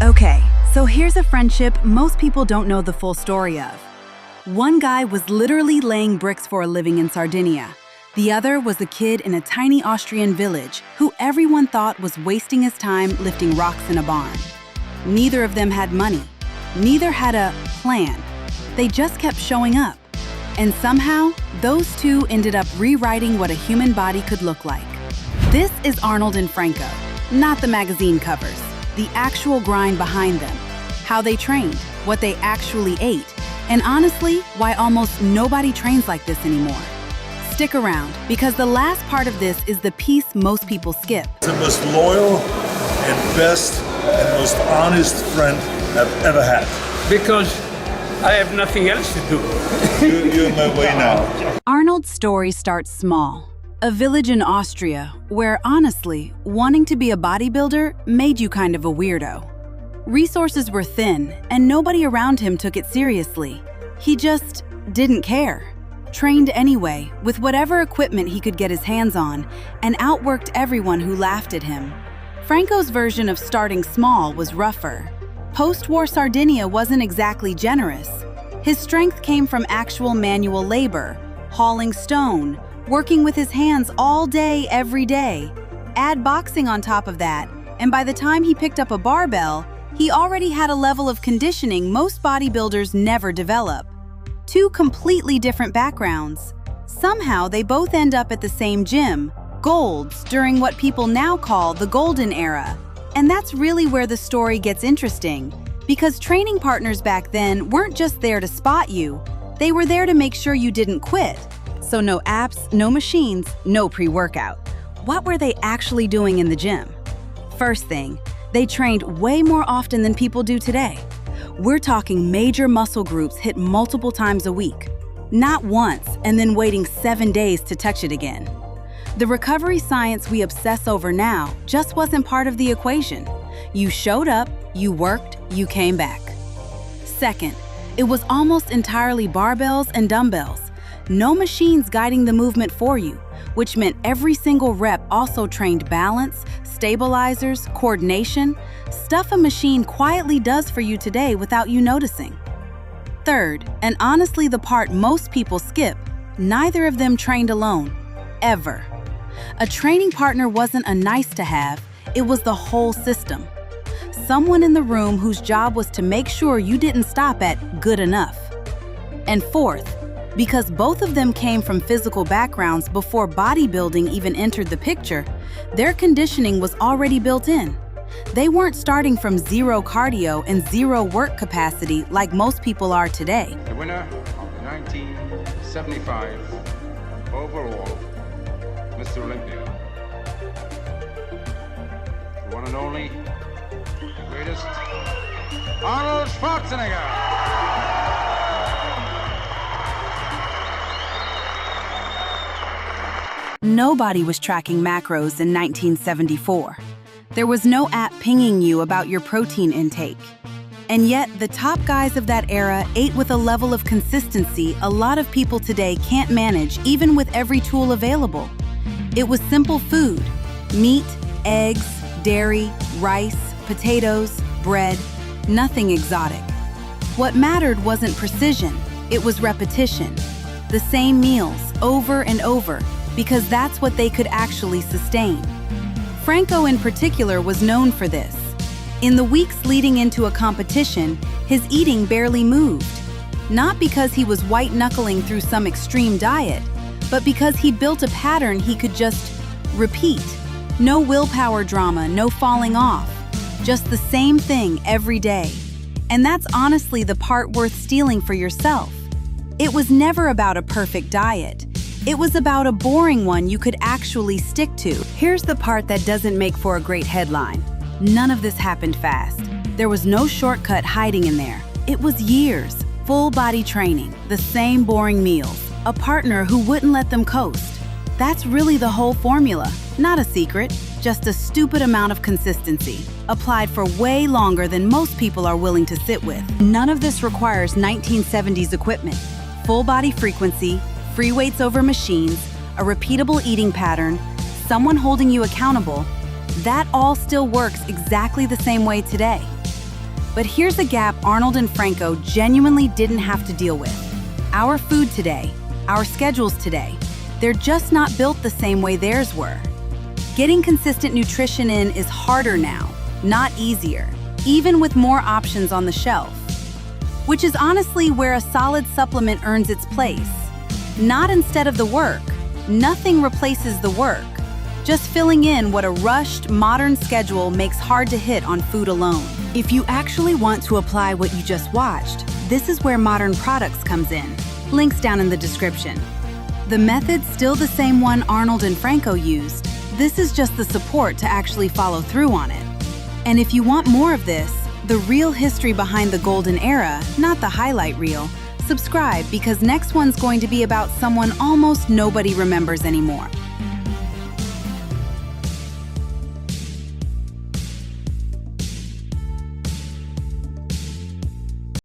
Okay, so here's a friendship most people don't know the full story of. One guy was literally laying bricks for a living in Sardinia. The other was a kid in a tiny Austrian village who everyone thought was wasting his time lifting rocks in a barn. Neither of them had money. Neither had a plan. They just kept showing up. And somehow, those two ended up rewriting what a human body could look like. This is Arnold and Franco, not the magazine covers, the actual grind behind them, how they trained, what they actually ate, and honestly, why almost nobody trains like this anymore. Stick around, because the last part of this is the piece most people skip. The most loyal and best and most honest friend I've ever had. Because I have nothing else to do. You're my way now. Arnold's story starts small. A village in Austria where, honestly, wanting to be a bodybuilder made you kind of a weirdo. Resources were thin, and nobody around him took it seriously. He just didn't care. Trained anyway, with whatever equipment he could get his hands on, and outworked everyone who laughed at him. Franco's version of starting small was rougher. Post-war Sardinia wasn't exactly generous. His strength came from actual manual labor, hauling stone, working with his hands all day, every day. Add boxing on top of that, and by the time he picked up a barbell, he already had a level of conditioning most bodybuilders never develop. Two completely different backgrounds. Somehow they both end up at the same gym, Gold's, during what people now call the golden era. And that's really where the story gets interesting, because training partners back then weren't just there to spot you, they were there to make sure you didn't quit. So no apps, no machines, no pre-workout. What were they actually doing in the gym? First thing, they trained way more often than people do today. We're talking major muscle groups hit multiple times a week, not once and then waiting 7 days to touch it again. The recovery science we obsess over now just wasn't part of the equation. You showed up, you worked, you came back. Second, it was almost entirely barbells and dumbbells. No machines guiding the movement for you, which meant every single rep also trained balance, stabilizers, coordination, stuff a machine quietly does for you today without you noticing. Third, and honestly the part most people skip, neither of them trained alone, ever. A training partner wasn't a nice to have, it was the whole system. Someone in the room whose job was to make sure you didn't stop at good enough. And fourth, because both of them came from physical backgrounds before bodybuilding even entered the picture, their conditioning was already built in. They weren't starting from zero cardio and zero work capacity like most people are today. The winner of the 1975 overall Mr. Olympia, the one and only, the greatest, Arnold Schwarzenegger. Nobody was tracking macros in 1974. There was no app pinging you about your protein intake. And yet, the top guys of that era ate with a level of consistency a lot of people today can't manage even with every tool available. It was simple food: meat, eggs, dairy, rice, potatoes, bread, nothing exotic. What mattered wasn't precision, it was repetition. The same meals, over and over, because that's what they could actually sustain. Franco in particular was known for this. In the weeks leading into a competition, his eating barely moved. Not because he was white-knuckling through some extreme diet, but because he built a pattern he could just repeat. No willpower drama, no falling off. Just the same thing every day. And that's honestly the part worth stealing for yourself. It was never about a perfect diet. It was about a boring one you could actually stick to. Here's the part that doesn't make for a great headline. None of this happened fast. There was no shortcut hiding in there. It was years, full body training, the same boring meals, a partner who wouldn't let them coast. That's really the whole formula, not a secret, just a stupid amount of consistency, applied for way longer than most people are willing to sit with. None of this requires 1970s equipment. Full body frequency, free weights over machines, a repeatable eating pattern, someone holding you accountable. That all still works exactly the same way today. But here's a gap Arnold and Franco genuinely didn't have to deal with. Our food today, our schedules today, they're just not built the same way theirs were. Getting consistent nutrition in is harder now, not easier, even with more options on the shelf. Which is honestly where a solid supplement earns its place. Not instead of the work. Nothing replaces the work. Just filling in what a rushed, modern schedule makes hard to hit on food alone. If you actually want to apply what you just watched, this is where Modern Products comes in. Links down in the description. The method's still the same one Arnold and Franco used. This is just the support to actually follow through on it. And if you want more of this, the real history behind the golden era, not the highlight reel, subscribe because next one's going to be about someone almost nobody remembers anymore.